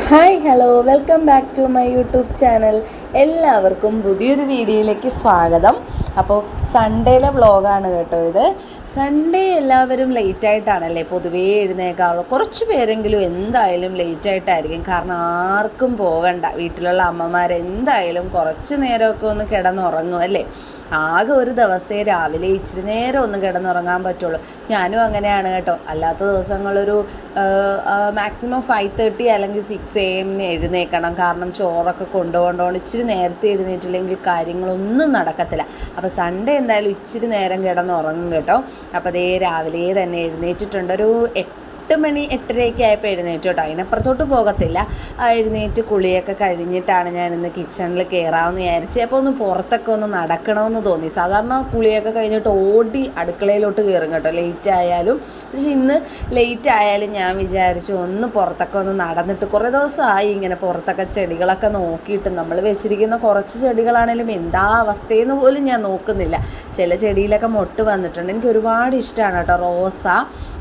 Hi hello welcome back to my YouTube channel. എല്ലാവർക്കും പുതിയൊരു വീഡിയോയിലേക്ക് സ്വാഗതം. അപ്പോൾ സൺഡേയിലെ വ്ളോഗാണ് കേട്ടോ ഇത്. സൺഡേ എല്ലാവരും ലേറ്റായിട്ടാണല്ലേ പൊതുവേ എഴുന്നേക്കാറുള്ളൂ. കുറച്ച് പേരെങ്കിലും എന്തായാലും ലേറ്റായിട്ടായിരിക്കും. കാരണം ആർക്കും പോകണ്ട, വീട്ടിലുള്ള അമ്മമാരെന്തായാലും കുറച്ച് നേരമൊക്കെ ഒന്ന് കിടന്നുറങ്ങും അല്ലേ. ആകെ ഒരു ദിവസമേ രാവിലെ ഇച്ചിരി നേരം ഒന്ന് കിടന്നുറങ്ങാൻ പറ്റുള്ളൂ. ഞാനും അങ്ങനെയാണ് കേട്ടോ. അല്ലാത്ത ദിവസങ്ങളൊരു മാക്സിമം 5:30 അല്ലെങ്കിൽ 6 AM എഴുന്നേൽക്കണം. കാരണം ചോറൊക്കെ കൊണ്ടുപോകേണ്ടതുകൊണ്ട് ഇച്ചിരി നേരത്തെ എഴുന്നേറ്റില്ലെങ്കിൽ കാര്യങ്ങളൊന്നും നടക്കത്തില്ല. അപ്പോൾ സൺഡേ എന്തായാലും ഇച്ചിരി നേരം കിടന്നുറങ്ങും കേട്ടോ. അപ്പോൾ അതേ രാവിലെ തന്നെ എഴുന്നേറ്റിട്ടുണ്ട്. ഒരു 8 മണി 8:30 ആയപ്പോൾ എഴുന്നേറ്റ് കേട്ടോ. അതിനപ്പുറത്തോട്ട് പോകത്തില്ല. എഴുന്നേറ്റ് കുളിയൊക്കെ കഴിഞ്ഞിട്ടാണ് ഞാൻ ഇന്ന് കിച്ചണിൽ കയറാമെന്ന് വിചാരിച്ച്. അപ്പോൾ ഒന്ന് പുറത്തൊക്കെ ഒന്ന് നടക്കണമെന്ന് തോന്നി. സാധാരണ കുളിയൊക്കെ കഴിഞ്ഞിട്ട് ഓടി അടുക്കളയിലോട്ട് കയറും കേട്ടോ, ലേറ്റ് ആയാലും. പക്ഷേ ഇന്ന് ലേറ്റ് ആയാലും ഞാൻ വിചാരിച്ചു ഒന്ന് പുറത്തൊക്കെ ഒന്ന് നടന്നിട്ട്. കുറേ ദിവസമായി ഇങ്ങനെ പുറത്തൊക്കെ ചെടികളൊക്കെ നോക്കിയിട്ട്. നമ്മൾ വെച്ചിരിക്കുന്ന കുറച്ച് ചെടികളാണെങ്കിലും എന്താ അവസ്ഥയെന്ന് പോലും ഞാൻ നോക്കുന്നില്ല. ചില ചെടിയിലൊക്കെ മൊട്ട് വന്നിട്ടുണ്ട്. എനിക്ക് ഒരുപാട് ഇഷ്ടമാണ് കേട്ടോ റോസ.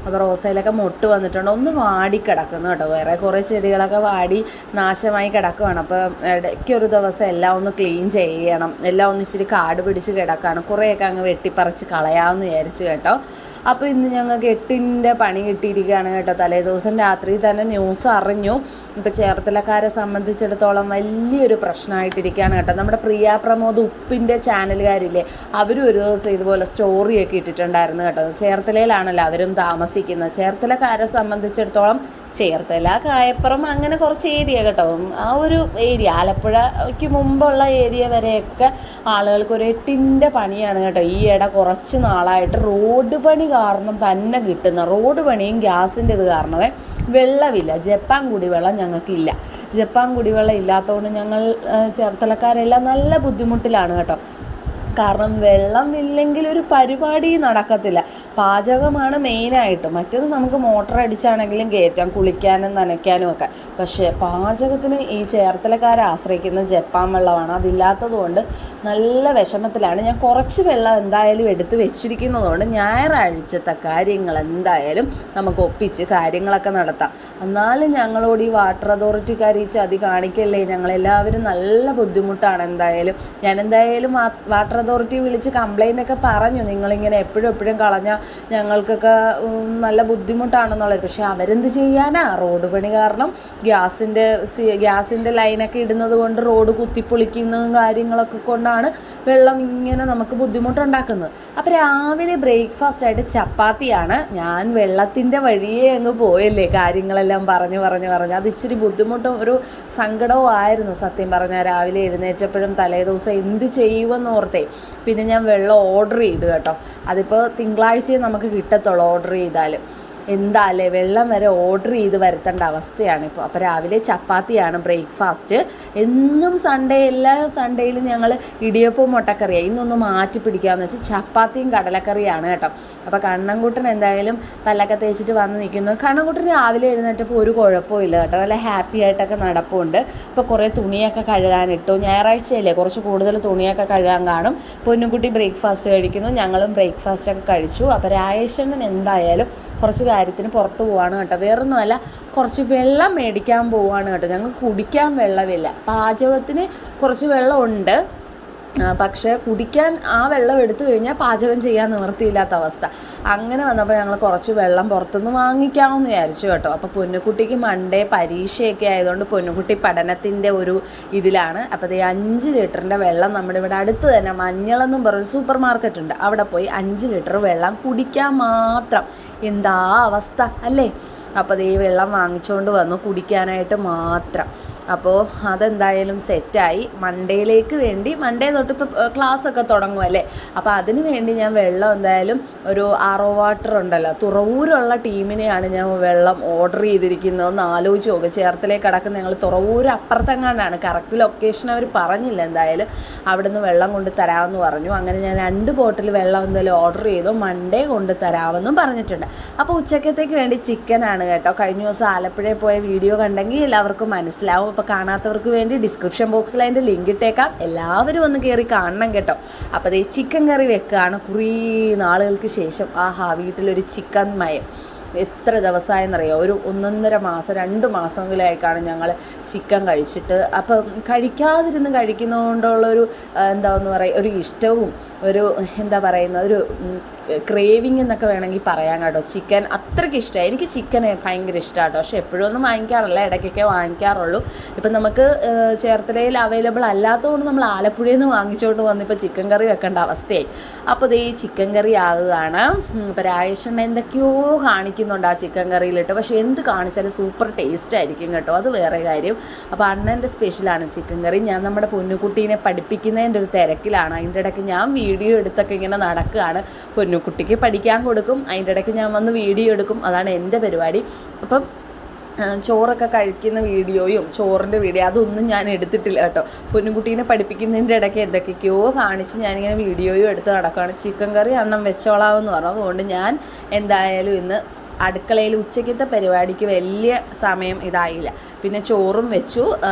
അപ്പോൾ റോസയിലൊക്കെ മൊട്ട് വന്നിട്ടുണ്ട്. ഒന്ന് വാടി കിടക്കുന്നു കേട്ടോ. വേറെ കുറേ ചെടികളൊക്കെ വാടി നാശമായി കിടക്കുകയാണ്. അപ്പോൾ ഇടയ്ക്കൊരു ദിവസം എല്ലാം ഒന്ന് ക്ലീൻ ചെയ്യണം. എല്ലാം ഒന്ന് ഇച്ചിരി കാട് പിടിച്ച് കിടക്കുകയാണ്. കുറേയൊക്കെ അങ്ങ് വെട്ടിപ്പറിച്ച് കളയാമെന്ന് വിചാരിച്ചു കേട്ടോ. അപ്പോൾ ഇന്ന് ഞങ്ങൾക്ക് 8ൻ്റെ പണി കിട്ടിയിരിക്കുകയാണ് കേട്ടോ. തലേ ദിവസം രാത്രി തന്നെ ന്യൂസ് അറിഞ്ഞു. ഇപ്പോൾ ചേർത്തലക്കാരെ സംബന്ധിച്ചിടത്തോളം വലിയൊരു പ്രശ്നമായിട്ടിരിക്കുകയാണ് കേട്ടോ. നമ്മുടെ പ്രിയ പ്രമോദ് ഉപ്പിൻ്റെ ചാനലുകാരില്ലേ, അവരും ഒരു ദിവസം ഇതുപോലെ സ്റ്റോറിയൊക്കെ ഇട്ടിട്ടുണ്ടായിരുന്നു കേട്ടോ. ചേർത്തലയിലാണല്ലോ അവരും താമസിക്കുന്നത്. ചേർത്തലക്കാരെ സംബന്ധിച്ചിടത്തോളം ചേർത്തല, കായപ്പുറം, അങ്ങനെ കുറച്ച് ഏരിയ കേട്ടോ. ആ ഒരു ഏരിയ ആലപ്പുഴയ്ക്ക് മുമ്പുള്ള ഏരിയ വരെയൊക്കെ ആളുകൾക്ക് ഒരു 8ൻ്റെ പണിയാണ് കേട്ടോ. ഈയിടെ കുറച്ച് നാളായിട്ട് റോഡ് പണി കാരണം തന്നെ കിട്ടുന്ന റോഡ് പണിയും ഗ്യാസിൻ്റെ ഇത് കാരണമേ വെള്ളമില്ല. ജപ്പാൻ കുടിവെള്ളം ഞങ്ങൾക്കില്ല. ജപ്പാൻ കുടിവെള്ളം ഇല്ലാത്തതുകൊണ്ട് ഞങ്ങൾ ചേർത്തലക്കാരെല്ലാം നല്ല ബുദ്ധിമുട്ടിലാണ് കേട്ടോ. കാരണം വെള്ളമില്ലെങ്കിൽ ഒരു പരിപാടി നടക്കത്തില്ല. പാചകമാണ് മെയിനായിട്ട്. മറ്റേത് നമുക്ക് മോട്ടർ അടിച്ചാണെങ്കിലും കയറ്റാം, കുളിക്കാനും നനയ്ക്കാനും ഒക്കെ. പക്ഷേ പാചകത്തിന് ഈ ചേർത്തലക്കാരെ ആശ്രയിക്കുന്ന ജപ്പാൻ വെള്ളമാണ്. അതില്ലാത്തത് കൊണ്ട് നല്ല വിഷമത്തിലാണ്. ഞാൻ കുറച്ച് വെള്ളം എന്തായാലും എടുത്ത് വെച്ചിരിക്കുന്നതുകൊണ്ട് ഞായറാഴ്ചത്തെ കാര്യങ്ങൾ എന്തായാലും നമുക്ക് ഒപ്പിച്ച് കാര്യങ്ങളൊക്കെ നടത്താം. എന്നാലും ഞങ്ങളോട് ഈ വാട്ടർ അതോറിറ്റിക്കാർ ഈ ചതി കാണിക്കല്ലേ. ഞങ്ങളെല്ലാവരും നല്ല ബുദ്ധിമുട്ടാണ്. ഞാൻ എന്തായാലും വാട്ടർ അതോറിറ്റി വിളിച്ച് കംപ്ലൈൻ്റ് ഒക്കെ പറഞ്ഞു. നിങ്ങളിങ്ങനെ എപ്പോഴും കളഞ്ഞാൽ ഞങ്ങൾക്കൊക്കെ നല്ല ബുദ്ധിമുട്ടാണെന്നുള്ളത്. പക്ഷേ അവരെന്ത് ചെയ്യാനാ? റോഡ് പണി കാരണം ഗ്യാസിൻ്റെ ലൈനൊക്കെ ഇടുന്നത് കൊണ്ട് റോഡ് കുത്തിപ്പൊളിക്കുന്നതും കാര്യങ്ങളൊക്കെ കൊണ്ടാണ് വെള്ളം ഇങ്ങനെ നമുക്ക് ബുദ്ധിമുട്ടുണ്ടാക്കുന്നത്. അപ്പോൾ രാവിലെ ബ്രേക്ക്ഫാസ്റ്റ് ആയിട്ട് ചപ്പാത്തിയാണ്. ഞാൻ വെള്ളത്തിൻ്റെ വഴിയേ അങ്ങ് പോയല്ലേ, കാര്യങ്ങളെല്ലാം പറഞ്ഞു അത് ഇച്ചിരി ബുദ്ധിമുട്ടും ഒരു സങ്കടവും ആയിരുന്നു സത്യം പറഞ്ഞാൽ. രാവിലെ എഴുന്നേറ്റപ്പോഴും തലേ ദിവസം എന്ത് ചെയ്യുമെന്ന് ഓർത്തേ. പിന്നെ ഞാൻ വെള്ളം ഓർഡർ ചെയ്തു കേട്ടോ. അതിപ്പോൾ തിങ്കളാഴ്ചയെ നമുക്ക് കിട്ടത്തുള്ളൂ ഓർഡർ ചെയ്താലും. എന്താല്ലേ, വെള്ളം വരെ ഓർഡർ ചെയ്ത് വരുത്തേണ്ട അവസ്ഥയാണ് ഇപ്പോൾ. അപ്പോൾ രാവിലെ ചപ്പാത്തിയാണ് ബ്രേക്ക്ഫാസ്റ്റ്. എന്നും എല്ലാ സൺഡേയിലും ഞങ്ങൾ ഇടിയപ്പവും മുട്ടക്കറിയാണ്. ഇന്നൊന്ന് മാറ്റി പിടിക്കാമെന്ന് വെച്ചാൽ ചപ്പാത്തിയും കടലക്കറിയാണ് കേട്ടോ. അപ്പോൾ കണ്ണൻകുട്ടൻ എന്തായാലും പല്ലൊക്കെ തേച്ചിട്ട് വന്ന് നിൽക്കുന്നു. കണ്ണൻകുട്ടൻ രാവിലെ എഴുന്നേറ്റപ്പോൾ ഒരു കുഴപ്പമില്ല കേട്ടോ. നല്ല ഹാപ്പി ആയിട്ടൊക്കെ നടപ്പുണ്ട്. ഇപ്പോൾ കുറേ തുണിയൊക്കെ കഴുകാനിട്ടു. ഞായറാഴ്ചയല്ലേ, കുറച്ച് കൂടുതൽ തുണിയൊക്കെ കഴുകാൻ കാണും. പൊന്നുകുട്ടി ബ്രേക്ക്ഫാസ്റ്റ് കഴിക്കുന്നു. ഞങ്ങളും ബ്രേക്ക്ഫാസ്റ്റൊക്കെ കഴിച്ചു. അപ്പോൾ രാജേഷണ്ണൻ എന്തായാലും കുറച്ച് കാര്യത്തിന് പുറത്ത് പോവാണ് കേട്ടോ. വേറൊന്നുമല്ല, കുറച്ച് വെള്ളം മേടിക്കാൻ പോവാണ് കേട്ടോ. ഞങ്ങൾക്ക് കുടിക്കാൻ വെള്ളമില്ല. പാചകത്തിന് കുറച്ച് വെള്ളമുണ്ട്, പക്ഷേ കുടിക്കാൻ ആ വെള്ളം എടുത്തു കഴിഞ്ഞാൽ പാചകം ചെയ്യാൻ നിവൃത്തിയില്ലാത്ത അവസ്ഥ. അങ്ങനെ വന്നപ്പോൾ ഞങ്ങൾ കുറച്ച് വെള്ളം പുറത്തുനിന്ന് വാങ്ങിക്കാമെന്ന് വിചാരിച്ചു കേട്ടോ. അപ്പോൾ പൊന്നുകുട്ടിക്ക് മൺഡേ പരീക്ഷയൊക്കെ ആയതുകൊണ്ട് പൊന്നുകുട്ടി പഠനത്തിൻ്റെ ഒരു ഇതിലാണ്. അപ്പോൾ ഈ 5 ലിറ്ററിൻ്റെ വെള്ളം നമ്മുടെ ഇവിടെ അടുത്ത് തന്നെ മഞ്ഞളെന്നും പറഞ്ഞൊരു സൂപ്പർ മാർക്കറ്റ് ഉണ്ട്. അവിടെ പോയി 5 ലിറ്റർ വെള്ളം കുടിക്കാൻ മാത്രം. എന്താ അവസ്ഥ അല്ലേ. അപ്പോൾ ഈ വെള്ളം വാങ്ങിച്ചുകൊണ്ട് വന്നു കുടിക്കാനായിട്ട് മാത്രം. അപ്പോൾ അതെന്തായാലും സെറ്റായി. മൺഡേ തൊട്ട് ഇപ്പോൾ ക്ലാസ്സൊക്കെ തുടങ്ങുമല്ലേ. അപ്പോൾ അതിന് വേണ്ടി ഞാൻ വെള്ളം എന്തായാലും ഒരു RO വാട്ടർ ഉണ്ടല്ലോ, തുറവൂരുള്ള ടീമിനെയാണ് ഞാൻ വെള്ളം ഓർഡർ ചെയ്തിരിക്കുന്നത്. ഒന്ന് ആലോചിച്ച് നോക്കുക. ചേർത്തലേക്ക് കിടക്കുന്ന ഞങ്ങൾ തുറവൂർ അപ്പുറത്തെങ്ങാണ്ടാണ്. കറക്റ്റ് ലൊക്കേഷൻ അവർ പറഞ്ഞില്ല. എന്തായാലും അവിടെ നിന്ന് വെള്ളം കൊണ്ട് തരാമെന്ന് പറഞ്ഞു. അങ്ങനെ ഞാൻ 2 ബോട്ടിൽ വെള്ളം എന്തായാലും ഓർഡർ ചെയ്തു. മൺഡേ കൊണ്ട് തരാമെന്നും പറഞ്ഞിട്ടുണ്ട്. അപ്പോൾ ഉച്ചക്കത്തേക്ക് വേണ്ടി ചിക്കനാണ് കേട്ടോ. കഴിഞ്ഞ ദിവസം ആലപ്പുഴയിൽ പോയ വീഡിയോ കണ്ടെങ്കിൽ എല്ലാവർക്കും മനസ്സിലാവും. അപ്പോൾ കാണാത്തവർക്ക് വേണ്ടി ഡിസ്ക്രിപ്ഷൻ ബോക്സിൽ അതിൻ്റെ ലിങ്ക് ഇട്ടേക്കാം. എല്ലാവരും ഒന്ന് കയറി കാണണം കേട്ടോ. അപ്പോൾ ഈ ചിക്കൻ കറി വെക്കുകയാണ് കുറേ നാളുകൾക്ക് ശേഷം. വീട്ടിലൊരു ചിക്കൻ മയം. എത്ര ദിവസമായെന്നറിയാം, ഒരു 1.5 മാസം 2 മാസമെങ്കിലായിക്കാണ് ഞങ്ങൾ ചിക്കൻ കഴിച്ചിട്ട്. അപ്പം കഴിക്കുന്നതുകൊണ്ടുള്ളൊരു എന്താണെന്ന് പറയുക, ഒരു ഇഷ്ടവും ഒരു എന്താ പറയുന്ന ഒരു ക്രേവിങ് എന്നൊക്കെ വേണമെങ്കിൽ പറയാം കേട്ടോ. ചിക്കൻ അത്രയ്ക്ക് ഇഷ്ടമായി, എനിക്ക് ചിക്കൻ ഭയങ്കര ഇഷ്ടമാണ് കേട്ടോ. പക്ഷേ എപ്പോഴും ഒന്നും വാങ്ങിക്കാറില്ല, ഇടയ്ക്കൊക്കെ വാങ്ങിക്കാറുള്ളൂ. ഇപ്പം നമുക്ക് ചേർത്തലയിൽ അവൈലബിൾ അല്ലാത്തതുകൊണ്ട് നമ്മൾ ആലപ്പുഴയിൽ നിന്ന് വാങ്ങിച്ചുകൊണ്ട് വന്നിപ്പോൾ ചിക്കൻ കറി വെക്കേണ്ട അവസ്ഥയായി. അപ്പോൾ ഇത് ഈ ചിക്കൻ കറി ആകുകയാണ്. ഇപ്പോൾ രാജേഷണ്ണ എന്തൊക്കെയോ കാണിക്കുന്നുണ്ട് ആ ചിക്കൻ കറിയിലിട്ട്, പക്ഷേ എന്ത് കാണിച്ചാലും സൂപ്പർ ടേസ്റ്റ് ആയിരിക്കും കേട്ടോ, അത് വേറെ കാര്യം. അപ്പോൾ അണ്ണൻ്റെ സ്പെഷ്യലാണ് ചിക്കൻ കറി. ഞാൻ നമ്മുടെ പൊന്നുകുട്ടീനെ പഠിപ്പിക്കുന്നതിൻ്റെ ഒരു തിരക്കിലാണ്. അതിൻ്റെ ഇടയ്ക്ക് ഞാൻ വീഡിയോ എടുത്തൊക്കെ ഇങ്ങനെ നടക്കുകയാണ്. പൊന്നുകുട്ടിക്ക് പഠിക്കാൻ കൊടുക്കും, അതിൻ്റെ ഇടയ്ക്ക് ഞാൻ വന്ന് വീഡിയോ എടുക്കും, അതാണ് എൻ്റെ പരിപാടി. അപ്പം ചോറൊക്കെ കഴിക്കുന്ന വീഡിയോയും ചോറിൻ്റെ വീഡിയോ അതൊന്നും ഞാൻ എടുത്തിട്ടില്ല കേട്ടോ. പൊന്നുകുട്ടീനെ പഠിപ്പിക്കുന്നതിൻ്റെ ഇടയ്ക്ക് എന്തൊക്കെയോ കാണിച്ച് ഞാനിങ്ങനെ വീഡിയോയും എടുത്ത് നടക്കുകയാണ്. ചിക്കൻ കറി അണ്ണം വെച്ചോളാമെന്ന് പറഞ്ഞു. അതുകൊണ്ട് ഞാൻ എന്തായാലും ഇന്ന് അടുക്കളയിൽ ഉച്ചയ്ക്കത്തെ പരിപാടിക്ക് വലിയ സമയം ഇതായില്ല. പിന്നെ ചോറും വെച്ചു,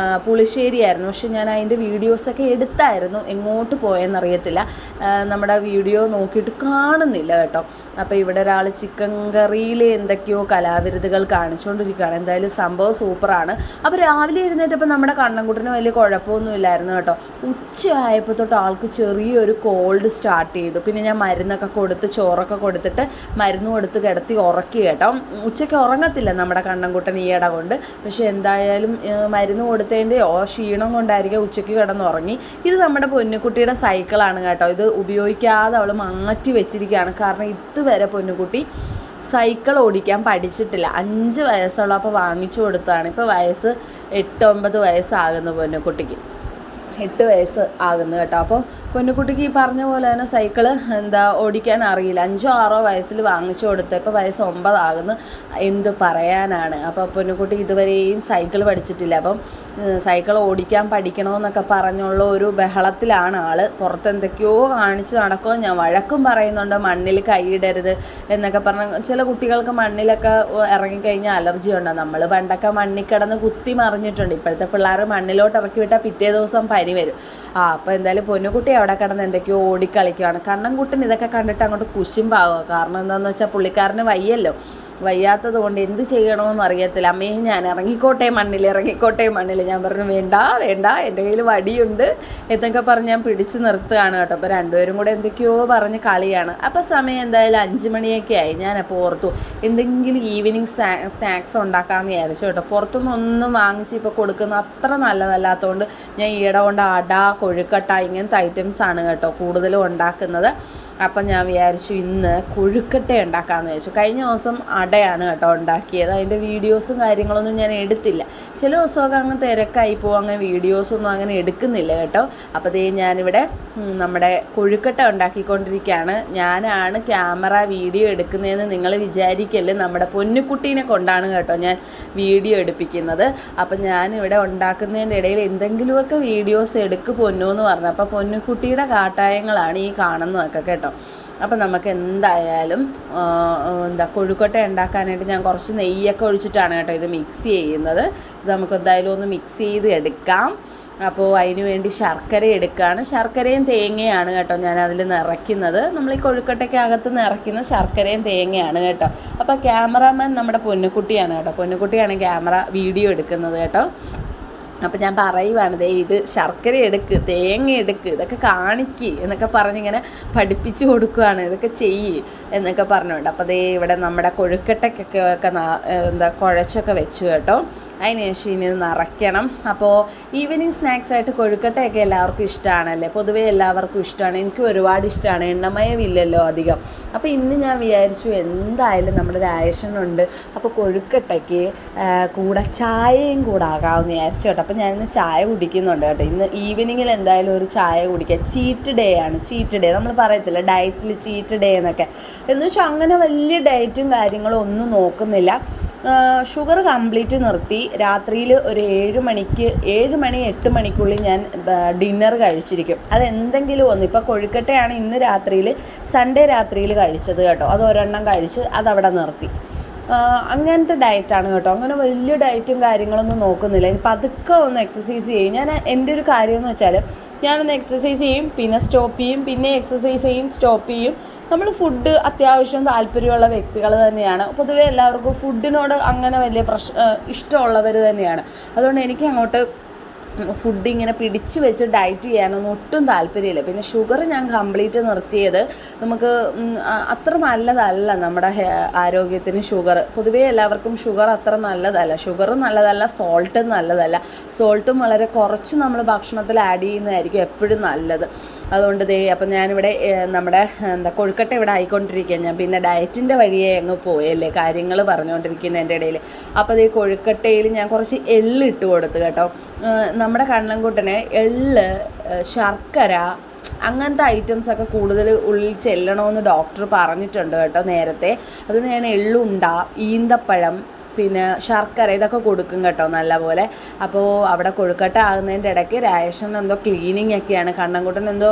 പുളിശ്ശേരി ആയിരുന്നു. പക്ഷെ ഞാൻ അതിൻ്റെ വീഡിയോസൊക്കെ എടുത്തായിരുന്നു, എങ്ങോട്ട് പോയെന്നറിയത്തില്ല. നമ്മുടെ വീഡിയോ നോക്കിയിട്ട് കാണുന്നില്ല കേട്ടോ. അപ്പോൾ ഇവിടെ ഒരാൾ ചിക്കൻ കറിയിൽ എന്തൊക്കെയോ കലാവിരുതുകൾ കാണിച്ചുകൊണ്ടിരിക്കുകയാണ്. എന്തായാലും സംഭവം സൂപ്പറാണ്. അപ്പോൾ രാവിലെ എഴുന്നേറ്റപ്പോൾ നമ്മുടെ കണ്ണൻകുട്ടന് വലിയ കുഴപ്പമൊന്നുമില്ലായിരുന്നു കേട്ടോ. ഉച്ചയായപ്പോൾ തൊട്ട് ആൾക്ക് ചെറിയൊരു കോൾഡ് സ്റ്റാർട്ട് ചെയ്തു. പിന്നെ ഞാൻ മരുന്നൊക്കെ കൊടുത്ത് ചോറൊക്കെ കൊടുത്തിട്ട് മരുന്ന് കൊടുത്ത് കിടത്തി ഉറക്കി കേട്ടോ. ഉച്ചയ്ക്ക് ഉറങ്ങത്തില്ല നമ്മുടെ കണ്ണൻകുട്ടൻ ഈയിടെ കൊണ്ട്. പക്ഷേ എന്തായാലും മരുന്ന് കൊടുത്തതിൻ്റെയോ ക്ഷീണം കൊണ്ടായിരിക്കും ഉച്ചയ്ക്ക് കിടന്നുറങ്ങി. ഇത് നമ്മുടെ പൊന്നുകുട്ടിയുടെ സൈക്കിളാണ് കേട്ടോ. ഇത് ഉപയോഗിക്കാതെ അവൾ മാറ്റി വെച്ചിരിക്കുകയാണ്. കാരണം ഇതുവരെ പൊന്നുകുട്ടി സൈക്കിൾ ഓടിക്കാൻ പഠിച്ചിട്ടില്ല. 5 വയസ്സുള്ളപ്പോൾ വാങ്ങിച്ചു കൊടുത്തതാണ്. ഇപ്പോൾ വയസ്സ് 8-9 വയസ്സാകുന്നു പൊന്നുകുട്ടിക്ക്. 8 വയസ്സ് ആകുന്നു കേട്ടോ. അപ്പോൾ പൊന്നുകുട്ടിക്ക് ഈ പറഞ്ഞ പോലെ തന്നെ സൈക്കിള് ഓടിക്കാൻ അറിയില്ല. 5-6 വയസ്സിൽ വാങ്ങിച്ചു കൊടുത്ത് ഇപ്പോൾ വയസ്സ് 9 ആകുന്നു. എന്ത് പറയാനാണ്. അപ്പോൾ പൊന്നുകുട്ടി ഇതുവരെയും സൈക്കിൾ പഠിച്ചിട്ടില്ല. അപ്പം സൈക്കിൾ ഓടിക്കാൻ പഠിക്കണമെന്നൊക്കെ പറഞ്ഞുള്ള ഒരു ബഹളത്തിലാണ് ആൾ. പുറത്ത് എന്തൊക്കെയോ കാണിച്ച് നടക്കുമോ. ഞാൻ വഴക്കും പറയുന്നുണ്ട്, മണ്ണിൽ കൈയിടരുത് എന്നൊക്കെ പറഞ്ഞ്. ചില കുട്ടികൾക്ക് മണ്ണിലൊക്കെ ഇറങ്ങിക്കഴിഞ്ഞാൽ അലർജി ഉണ്ടാകും. നമ്മൾ പണ്ടൊക്കെ മണ്ണിൽ കിടന്ന് കുത്തി മറിഞ്ഞിട്ടുണ്ട്. ഇപ്പോഴത്തെ പിള്ളേർ മണ്ണിലോട്ട് ഇറക്കി വിട്ടാൽ പിറ്റേ ദിവസം പനി വരും. അപ്പോൾ എന്തായാലും പൊന്നുകുട്ടി അവിടെ കിടന്ന് എന്തൊക്കെയോ ഓടിക്കളിക്കുകയാണ്. കണ്ണൻകുട്ടൻ ഇതൊക്കെ കണ്ടിട്ട് അങ്ങോട്ട് കുശുമ്പാവുക. കാരണം എന്താണെന്ന് വെച്ചാൽ പുള്ളിക്കാരന് വയ്യാത്തത് കൊണ്ട് എന്ത് ചെയ്യണമെന്ന് അറിയത്തില്ല. അമ്മേ ഞാൻ ഇറങ്ങിക്കോട്ടെ മണ്ണിൽ. ഞാൻ പറഞ്ഞു വേണ്ട എൻ്റെ കയ്യിൽ വടിയുണ്ട് എന്നൊക്കെ പറഞ്ഞ് ഞാൻ പിടിച്ച് നിർത്തുകയാണ് കേട്ടോ. അപ്പോൾ രണ്ടുപേരും കൂടെ എന്തൊക്കെയോ പറഞ്ഞ് കളിയാണ്. അപ്പോൾ സമയം എന്തായാലും 5 മണിയൊക്കെ ആയി. ഞാനപ്പോൾ ഓർത്തു എന്തെങ്കിലും ഈവനിങ് സ്നാക്സ് ഉണ്ടാക്കാമെന്ന് വിചാരിച്ചു കേട്ടോ. പുറത്തുനിന്നൊന്നും വാങ്ങിച്ച് ഇപ്പോൾ കൊടുക്കുന്ന അത്ര നല്ലതല്ലാത്തതുകൊണ്ട് ഞാൻ ഈയിടെ കൊണ്ട് അട, കൊഴുക്കട്ട ഇങ്ങനത്തെ ഐറ്റംസാണ് കേട്ടോ കൂടുതലും ഉണ്ടാക്കുന്നത്. അപ്പം ഞാൻ വിചാരിച്ചു ഇന്ന് കൊഴുക്കട്ട ഉണ്ടാക്കാമെന്ന് വിചാരിച്ചു. കഴിഞ്ഞ ദിവസം അടയാണ് കേട്ടോ ഉണ്ടാക്കിയത്. അതിൻ്റെ വീഡിയോസും കാര്യങ്ങളൊന്നും ഞാൻ എടുത്തില്ല. ചില ദിവസമൊക്കെ അങ്ങ് തിരക്കായി പോകും, അങ്ങനെ വീഡിയോസൊന്നും അങ്ങനെ എടുക്കുന്നില്ല കേട്ടോ. അപ്പോൾ ഞാനിവിടെ നമ്മുടെ കൊഴുക്കട്ട ഉണ്ടാക്കിക്കൊണ്ടിരിക്കുകയാണ്. ഞാനാണ് ക്യാമറ വീഡിയോ എടുക്കുന്നതെന്ന് നിങ്ങൾ വിചാരിക്കല്ലേ. നമ്മുടെ പൊന്നുകുട്ടീനെ കൊണ്ടാണ് കേട്ടോ ഞാൻ വീഡിയോ എടുപ്പിക്കുന്നത്. അപ്പം ഞാനിവിടെ ഉണ്ടാക്കുന്നതിൻ്റെ ഇടയിൽ എന്തെങ്കിലുമൊക്കെ വീഡിയോസ് പൊന്നു എന്ന് പറഞ്ഞു. അപ്പോൾ പൊന്നുകുട്ടിയുടെ കാട്ടായങ്ങളാണ് ഈ കാണുന്നതൊക്കെ കേട്ടോ. അപ്പം നമുക്ക് എന്തായാലും കൊഴുക്കട്ട ഉണ്ടാക്കാനായിട്ട് ഞാൻ കുറച്ച് നെയ്യൊക്കെ ഒഴിച്ചിട്ടാണ് കേട്ടോ ഇത് മിക്സ് ചെയ്യുന്നത്. ഇത് നമുക്ക് എന്തായാലും ഒന്ന് മിക്സ് ചെയ്ത് എടുക്കാം. അപ്പോൾ അതിന് വേണ്ടി ശർക്കര എടുക്കുകയാണ്. ശർക്കരയും തേങ്ങയാണ് കേട്ടോ ഞാൻ അതിൽ നിറയ്ക്കുന്നത്. നമ്മൾ ഈ കൊഴുക്കട്ടയ്ക്കകത്ത് നിറയ്ക്കുന്ന ശർക്കരയും തേങ്ങയാണ് കേട്ടോ. അപ്പോൾ ക്യാമറാമാൻ നമ്മുടെ പൊന്നുകുട്ടിയാണ് കേട്ടോ. പൊന്നുകുട്ടിയാണ് ക്യാമറ വീഡിയോ എടുക്കുന്നത് കേട്ടോ. അപ്പം ഞാൻ പറയുവാണ്, ഇത് ശർക്കര എടുക്ക്, തേങ്ങ എടുക്ക്, ഇതൊക്കെ കാണിക്ക് എന്നൊക്കെ പറഞ്ഞിങ്ങനെ പഠിപ്പിച്ച് കൊടുക്കുകയാണ്. ഇതൊക്കെ ചെയ്യ് എന്നൊക്കെ പറഞ്ഞുകൊണ്ട്. അപ്പോൾ ഇവിടെ നമ്മുടെ കൊഴുക്കട്ടയ്ക്കൊക്കെ കുഴച്ചൊക്കെ വെച്ചു കേട്ടോ. അതിനുശേഷം ഇനി നിറയ്ക്കണം. അപ്പോൾ ഈവനിങ് സ്നാക്സായിട്ട് കൊഴുക്കട്ടയൊക്കെ എല്ലാവർക്കും ഇഷ്ടമാണല്ലേ, പൊതുവേ എല്ലാവർക്കും ഇഷ്ടമാണ്. എനിക്കും ഒരുപാട് ഇഷ്ടമാണ്, എണ്ണമയമില്ലല്ലോ അധികം. അപ്പോൾ ഇന്ന് ഞാൻ വിചാരിച്ചു എന്തായാലും നമ്മുടെ രാജേഷനുണ്ട്, അപ്പോൾ കൊഴുക്കട്ടയ്ക്ക് കൂടെ ചായയും കൂടെ ആകാമെന്ന് വിചാരിച്ചു കേട്ടോ. അപ്പോൾ ഞാനിന്ന് ചായ കുടിക്കുന്നുണ്ട് കേട്ടോ. ഇന്ന് ഈവനിങ്ങിൽ എന്തായാലും ഒരു ചായ കുടിക്കുക. ചീറ്റ് ഡേ ആണ്. ചീറ്റ് ഡേ നമ്മൾ പറയത്തില്ല ഡയറ്റിൽ ചീറ്റ് ഡേ എന്നൊക്കെ. എന്ന് വെച്ചാൽ അങ്ങനെ വലിയ ഡയറ്റും കാര്യങ്ങളും ഒന്നും നോക്കുന്നില്ല. ഷുഗർ കംപ്ലീറ്റ് നിർത്തി. രാത്രിയിൽ ഒരു 7 മണി 8 മണിക്കുള്ളിൽ ഞാൻ ഡിന്നർ കഴിച്ചിരിക്കും. അതെന്തെങ്കിലും ഒന്ന്. ഇപ്പോൾ കൊഴുക്കട്ടയാണ് ഇന്ന് രാത്രിയിൽ, സൺഡേ രാത്രിയിൽ കഴിച്ചത് കേട്ടോ. അത് ഒരെണ്ണം കഴിച്ച് അതവിടെ നിർത്തി. അങ്ങനത്തെ ഡയറ്റാണ് കേട്ടോ. അങ്ങനെ വലിയ ഡയറ്റും കാര്യങ്ങളൊന്നും നോക്കുന്നില്ല. ഇനി പതുക്കെ ഒന്ന് എക്സസൈസ് ചെയ്യും. ഞാൻ എൻ്റെ ഒരു കാര്യം എന്ന് വെച്ചാൽ ഞാനൊന്ന് എക്സസൈസ് ചെയ്യും, പിന്നെ സ്റ്റോപ്പ് ചെയ്യും, പിന്നെ എക്സസൈസ് ചെയ്യും, സ്റ്റോപ്പ് ചെയ്യും, നമ്മൾ ഫുഡ് അത്യാവശ്യം താല്പര്യമുള്ള വ്യക്തികൾ തന്നെയാണ്. പൊതുവേ എല്ലാവർക്കും ഫുഡിനോട് അങ്ങനെ വലിയ ഇഷ്ടമുള്ളവർ തന്നെയാണ്. അതുകൊണ്ട് എനിക്ക് അങ്ങോട്ട് ഫുഡ് ഇങ്ങനെ പിടിച്ച് വെച്ച് ഡയറ്റ് ചെയ്യാനൊന്നും ഒട്ടും താല്പര്യമില്ല. പിന്നെ ഷുഗർ ഞാൻ കംപ്ലീറ്റ് നിർത്തിയത് നമുക്ക് അത്ര നല്ലതല്ല നമ്മുടെ ആരോഗ്യത്തിന്. ഷുഗർ പൊതുവേ എല്ലാവർക്കും ഷുഗർ അത്ര നല്ലതല്ല. ഷുഗറും നല്ലതല്ല, സോൾട്ടും നല്ലതല്ല. സോൾട്ടും വളരെ കുറച്ച് നമ്മൾ ഭക്ഷണത്തിൽ ആഡ് ചെയ്യുന്നതായിരിക്കും എപ്പോഴും നല്ലത്. അതുകൊണ്ട് അപ്പം ഞാനിവിടെ നമ്മുടെ കൊഴുക്കട്ട ഇവിടെ ആയിക്കൊണ്ടിരിക്കുക. ഞാൻ പിന്നെ ഡയറ്റിൻ്റെ വഴിയേ അങ്ങ് പോയല്ലേ കാര്യങ്ങൾ പറഞ്ഞുകൊണ്ടിരിക്കുന്നതിൻ്റെ ഇടയിൽ. അപ്പോൾ കൊഴുക്കട്ടയിൽ ഞാൻ കുറച്ച് എള്ള് ഇട്ട് കൊടുത്തു കേട്ടോ. നമ്മുടെ കണ്ണൻകുട്ടന് എള്ള്, ശർക്കര അങ്ങനത്തെ ഐറ്റംസൊക്കെ കൂടുതൽ ഉള്ളിൽ ചെല്ലണമെന്ന് ഡോക്ടർ പറഞ്ഞിട്ടുണ്ട് കേട്ടോ നേരത്തെ. അതുകൊണ്ട് ഞാൻ എള്ളുണ്ട, ഈന്തപ്പഴം, പിന്നെ ശർക്കര ഇതൊക്കെ കൊടുക്കും കേട്ടോ നല്ലപോലെ. അപ്പോൾ അവിടെ കൊഴുക്കട്ട ആകുന്നതിൻ്റെ ഇടയ്ക്ക് രാജേഷൻ എന്തോ ക്ലീനിങ് ഒക്കെയാണ്. കണ്ണൻകുട്ടൻ എന്തോ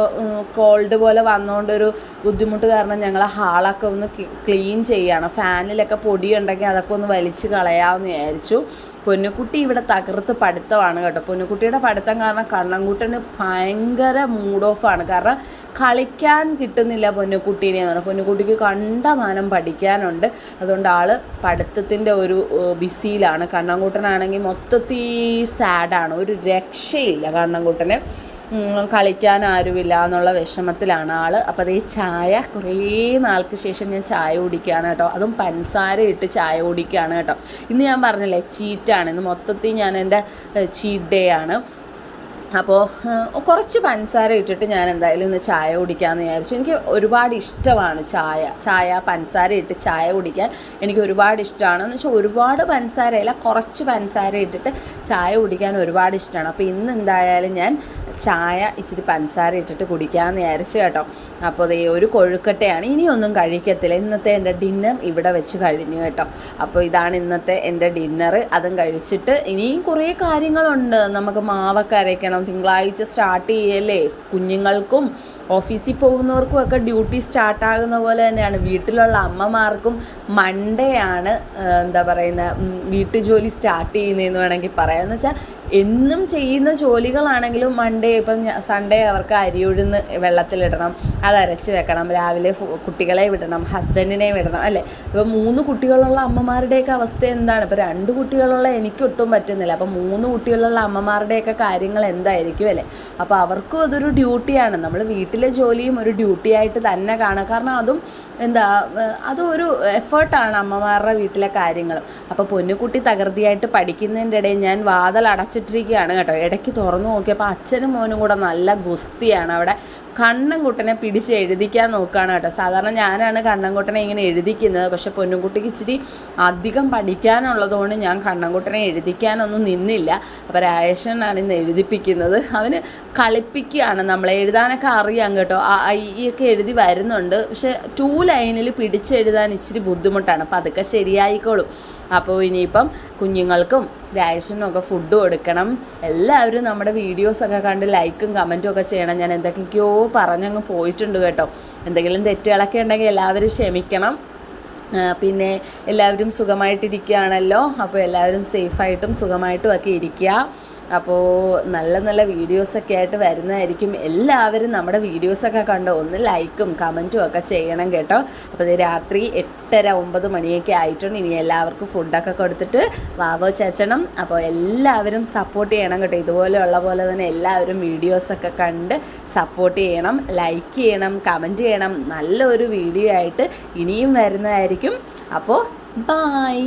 കോൾഡ് പോലെ വന്നുകൊണ്ടൊരു ബുദ്ധിമുട്ട് കാരണം ഞങ്ങൾ ഹാളൊക്കെ ഒന്ന് ക്ലീൻ ചെയ്യുകയാണ്. ഫാനിലൊക്കെ പൊടിയുണ്ടെങ്കിൽ അതൊക്കെ ഒന്ന് വലിച്ച് കളയാമെന്ന് വിചാരിച്ചു. പൊന്നുകുട്ടി ഇവിടെ തകർത്ത് പഠിത്തമാണ് കേട്ടോ. പൊന്നുകുട്ടിയുടെ പഠിത്തം കാരണം കണ്ണൻകുട്ടന് ഭയങ്കര മൂഡ് ഓഫാണ്. കാരണം കളിക്കാൻ കിട്ടുന്നില്ല പൊന്നുകുട്ടീനെ എന്ന് പറഞ്ഞാൽ. പൊന്നുകുട്ടിക്ക് കണ്ടമാനം പഠിക്കാനുണ്ട്. അതുകൊണ്ട് ആൾ പഠിത്തത്തിൻ്റെ ഒരു ബിസിയിലാണ്. കണ്ണൻകുട്ടനാണെങ്കിൽ മൊത്തത്തിൽ സാഡാണ്. ഒരു രക്ഷയില്ല കണ്ണൻകുട്ടന്. കളിക്കാൻ ആരുമില്ല എന്നുള്ള വിഷമത്തിലാണ് ആൾ. അപ്പോൾ അതേ ചായ കുറേ നാൾക്ക് ശേഷം ഞാൻ ചായ കുടിക്കുകയാണ് കേട്ടോ. അതും പഞ്ചസാര ഇട്ട് ചായ കുടിക്കുകയാണ് കേട്ടോ. ഇന്ന് ഞാൻ പറഞ്ഞില്ലേ ചീറ്റാണ്. ഇന്ന് മൊത്തത്തിൽ ഞാൻ എൻ്റെ ചീറ്റ് ഡേ ആണ്. അപ്പോൾ കുറച്ച് പഞ്ചസാര ഇട്ടിട്ട് ഞാൻ എന്തായാലും ഇന്ന് ചായ കുടിക്കാമെന്ന് വിചാരിച്ചു. എനിക്ക് ഒരുപാട് ഇഷ്ടമാണ് ചായ പഞ്ചസാര ഇട്ട് ചായ കുടിക്കാൻ എനിക്ക് ഒരുപാട് ഇഷ്ടമാണ്. എന്ന് വെച്ചാൽ ഒരുപാട് പഞ്ചസാരയില്ല, കുറച്ച് പഞ്ചസാര ഇട്ടിട്ട് ചായ കുടിക്കാൻ ഒരുപാട് ഇഷ്ടമാണ്. അപ്പോൾ ഇന്ന് എന്തായാലും ഞാൻ ചായ ഇച്ചിരി പഞ്ചസാര ഇട്ടിട്ട് കുടിക്കാമെന്ന് വിചാരിച്ചു കേട്ടോ. അപ്പോൾ അതേ ഒരു കൊഴുക്കട്ടയാണ്. ഇനിയൊന്നും കഴിക്കത്തില്ല. ഇന്നത്തെ എൻ്റെ ഡിന്നർ ഇവിടെ വെച്ച് കഴിഞ്ഞു കേട്ടോ. അപ്പോൾ ഇതാണ് ഇന്നത്തെ എൻ്റെ ഡിന്നർ. അതും കഴിച്ചിട്ട് ഇനിയും കുറേ കാര്യങ്ങളുണ്ട്. നമുക്ക് മാവൊക്കെ അരയ്ക്കണം. തിങ്കളാഴ്ച സ്റ്റാർട്ട് ചെയ്യല്ലേ. കുഞ്ഞുങ്ങൾക്കും ഓഫീസിൽ പോകുന്നവർക്കും ഒക്കെ ഡ്യൂട്ടി സ്റ്റാർട്ടാകുന്ന പോലെ തന്നെയാണ് വീട്ടിലുള്ള അമ്മമാർക്കും മൺഡേ ആണ് വീട്ടുജോലി സ്റ്റാർട്ട് ചെയ്യുന്നതെന്ന് വേണമെങ്കിൽ പറയാം. എന്ന് വെച്ചാൽ എന്നും ചെയ്യുന്ന ജോലികളാണെങ്കിലും മൺഡേ ഇപ്പം സൺഡേ അവർക്ക് അരി ഉഴുന്ന് വെള്ളത്തിലിടണം, അത് അരച്ച് വെക്കണം, രാവിലെ കുട്ടികളെ വിടണം, ഹസ്ബൻഡിനെ വിടണം അല്ലേ. ഇപ്പോൾ 3 കുട്ടികളുള്ള അമ്മമാരുടെയൊക്കെ അവസ്ഥ എന്താണ്? ഇപ്പോൾ 2 കുട്ടികളുള്ള എനിക്കൊട്ടും പറ്റുന്നില്ല. അപ്പോൾ 3 കുട്ടികളുള്ള അമ്മമാരുടെയൊക്കെ കാര്യങ്ങൾ എന്തായിരിക്കും അല്ലേ. അപ്പോൾ അവർക്കും അതൊരു ഡ്യൂട്ടിയാണ്. നമ്മൾ വീട്ടിലെ ജോലിയും ഒരു ഡ്യൂട്ടിയായിട്ട് തന്നെ കാണുക. കാരണം അതും ഒരു എഫേർട്ടാണ് അമ്മമാരുടെ വീട്ടിലെ കാര്യങ്ങൾ. അപ്പോൾ പൊന്നുകുട്ടി തകൃതിയായിട്ട് പഠിക്കുന്നതിൻ്റെ ഇടയിൽ ഞാൻ വാതിൽ അടച്ചിട്ടിരിക്കുകയാണ് കേട്ടോ. ഇടയ്ക്ക് തുറന്നു നോക്കിയപ്പോൾ അച്ഛനും മോനും കൂടെ നല്ല ഗുസ്തിയാണ് അവിടെ. കണ്ണൻകുട്ടനെ പിടിച്ച് എഴുതിക്കാൻ നോക്കുകയാണ് കേട്ടോ. സാധാരണ ഞാനാണ് കണ്ണൻകുട്ടനെ ഇങ്ങനെ എഴുതിക്കുന്നത്. പക്ഷെ പൊന്നുകുട്ടിക്ക് ഇച്ചിരി അധികം പഠിക്കാനുള്ളതുകൊണ്ട് ഞാൻ കണ്ണൻകുട്ടനെ എഴുതിക്കാനൊന്നും നിന്നില്ല. അപ്പോൾ രാജേഷനാണ് ഇന്ന് എഴുതിപ്പിക്കുന്നത്. അവന് കളിപ്പിക്കുകയാണ് നമ്മളെ. എഴുതാനൊക്കെ അറിയാം കേട്ടോ. ഒക്കെ എഴുതി വരുന്നുണ്ട്. പക്ഷെ 2 ലൈനിൽ പിടിച്ചെഴുതാൻ ഇച്ചിരി ബുദ്ധിമുട്ടാണ്. അപ്പോൾ അതൊക്കെ ശരിയായിക്കോളും. അപ്പോൾ ഇനിയിപ്പം കുഞ്ഞുങ്ങൾക്കും രാജേഷനും ഒക്കെ ഫുഡ് കൊടുക്കണം. എല്ലാവരും നമ്മുടെ വീഡിയോസൊക്കെ കണ്ട് ലൈക്കും കമൻറ്റും ഒക്കെ ചെയ്യണം. ഞാൻ എന്തൊക്കെയൊക്കെയോ പറഞ്ഞങ്ങ് പോയിട്ടുണ്ട് കേട്ടോ. എന്തെങ്കിലും തെറ്റുകളൊക്കെ ഉണ്ടെങ്കിൽ എല്ലാവരും ക്ഷമിക്കണം. പിന്നെ എല്ലാവരും സുഖമായിട്ടിരിക്കുകയാണല്ലോ. അപ്പോൾ എല്ലാവരും സേഫായിട്ടും സുഖമായിട്ടും ഒക്കെ ഇരിക്കുക. അപ്പോൾ നല്ല നല്ല വീഡിയോസൊക്കെ ആയിട്ട് വരുന്നതായിരിക്കും. എല്ലാവരും നമ്മുടെ വീഡിയോസൊക്കെ കണ്ട് ഒന്ന് ലൈക്കും കമൻറ്റും ഒക്കെ ചെയ്യണം കേട്ടോ. അപ്പോൾ ഇത് രാത്രി 8:30-9 മണിയൊക്കെ ആയിട്ടുണ്ട്. ഇനി എല്ലാവർക്കും ഫുഡൊക്കെ കൊടുത്തിട്ട് വാവോ ചേച്ചണം. അപ്പോൾ എല്ലാവരും സപ്പോർട്ട് ചെയ്യണം കേട്ടോ. ഇതുപോലെയുള്ള പോലെ തന്നെ എല്ലാവരും വീഡിയോസൊക്കെ കണ്ട് സപ്പോർട്ട് ചെയ്യണം, ലൈക്ക് ചെയ്യണം, കമൻറ്റ് ചെയ്യണം. നല്ലൊരു വീഡിയോ ആയിട്ട് ഇനിയും വരുന്നതായിരിക്കും. അപ്പോൾ ബായ്.